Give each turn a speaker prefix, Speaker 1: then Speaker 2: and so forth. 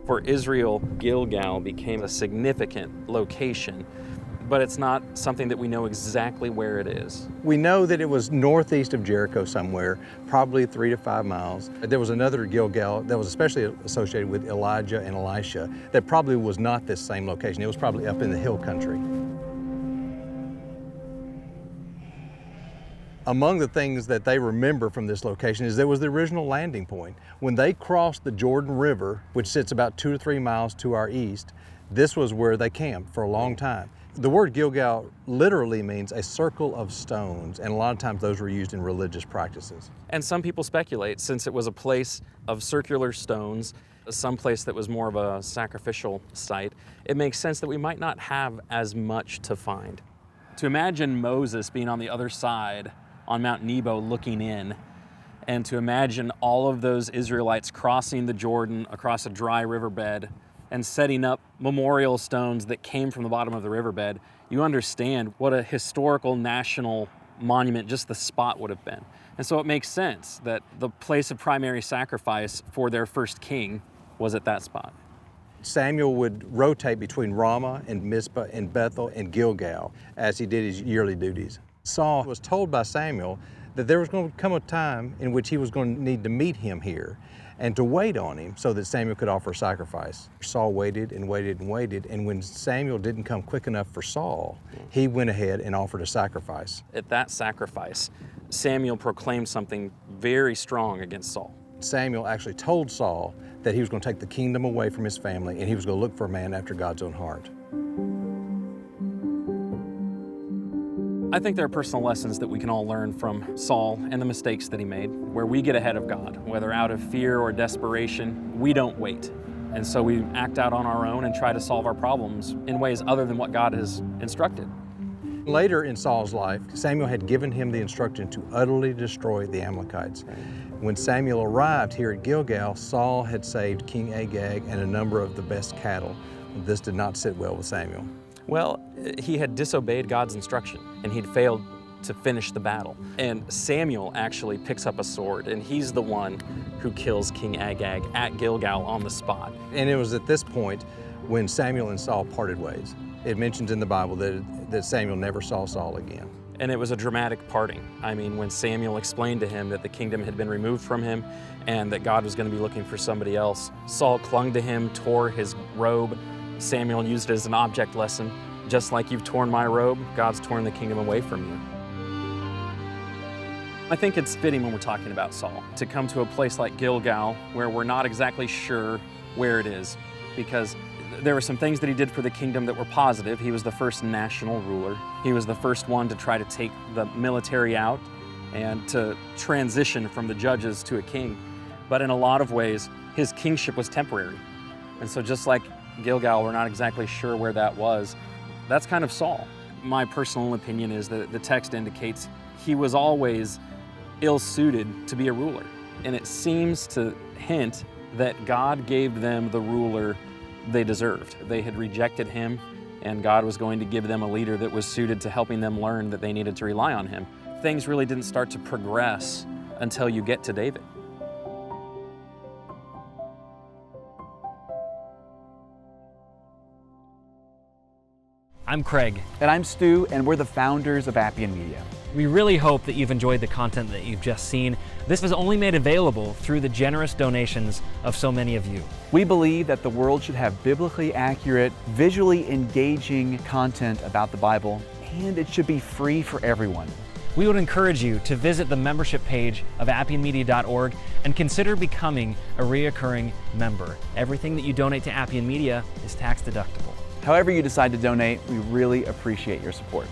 Speaker 1: For Israel, Gilgal became a significant location, but it's not something that we know exactly where it is.
Speaker 2: We know that it was northeast of Jericho somewhere, probably 3 to 5 miles. There was another Gilgal that was especially associated with Elijah and Elisha that probably was not this same location. It was probably up in the hill country. Among the things that they remember from this location is there was the original landing point. When they crossed the Jordan River, which sits about 2 to 3 miles to our east, this was where they camped for a long time. The word Gilgal literally means a circle of stones, and a lot of times those were used in religious practices.
Speaker 1: And some people speculate, since it was a place of circular stones, some place that was more of a sacrificial site, it makes sense that we might not have as much to find. To imagine Moses being on the other side on Mount Nebo looking in, and to imagine all of those Israelites crossing the Jordan across a dry riverbed and setting up memorial stones that came from the bottom of the riverbed, you understand what a historical national monument just the spot would have been. And so it makes sense that the place of primary sacrifice for their first king was at that spot.
Speaker 2: Samuel would rotate between Ramah and Mizpah and Bethel and Gilgal as he did his yearly duties. Saul was told by Samuel that there was going to come a time in which he was going to need to meet him here and to wait on him so that Samuel could offer sacrifice. Saul waited and waited and waited, and when Samuel didn't come quick enough for Saul, he went ahead and offered a sacrifice.
Speaker 1: At that sacrifice, Samuel proclaimed something very strong against Saul.
Speaker 2: Samuel actually told Saul that he was going to take the kingdom away from his family and he was going to look for a man after God's own heart.
Speaker 1: I think there are personal lessons that we can all learn from Saul and the mistakes that he made, where we get ahead of God, whether out of fear or desperation, we don't wait. And so we act out on our own and try to solve our problems in ways other than what God has instructed.
Speaker 2: Later in Saul's life, Samuel had given him the instruction to utterly destroy the Amalekites. When Samuel arrived here at Gilgal, Saul had saved King Agag and a number of the best cattle. This did not sit well with Samuel.
Speaker 1: Well, he had disobeyed God's instruction, and he'd failed to finish the battle. And Samuel actually picks up a sword, and he's the one who kills King Agag at Gilgal on the spot.
Speaker 2: And it was at this point when Samuel and Saul parted ways. It mentions in the Bible that Samuel never saw Saul again.
Speaker 1: And it was a dramatic parting. I mean, when Samuel explained to him that the kingdom had been removed from him and that God was going to be looking for somebody else, Saul clung to him, tore his robe. Samuel used it as an object lesson. Just like you've torn my robe, God's torn the kingdom away from you. I think it's fitting when we're talking about Saul to come to a place like Gilgal where we're not exactly sure where it is, because there were some things that he did for the kingdom that were positive. He was the first national ruler. He was the first one to try to take the military out and to transition from the judges to a king. But in a lot of ways, his kingship was temporary. And so just like Gilgal, we're not exactly sure where that was. That's kind of Saul. My personal opinion is that the text indicates he was always ill-suited to be a ruler. And it seems to hint that God gave them the ruler they deserved. They had rejected him, and God was going to give them a leader that was suited to helping them learn that they needed to rely on him. Things really didn't start to progress until you get to David.
Speaker 3: I'm Craig.
Speaker 4: And I'm Stu, and we're the founders of Appian Media.
Speaker 3: We really hope that you've enjoyed the content that you've just seen. This was only made available through the generous donations of so many of you.
Speaker 4: We believe that the world should have biblically accurate, visually engaging content about the Bible, and it should be free for everyone.
Speaker 3: We would encourage you to visit the membership page of appianmedia.org and consider becoming a reoccurring member. Everything that you donate to Appian Media is tax deductible.
Speaker 4: However you decide to donate, we really appreciate your support.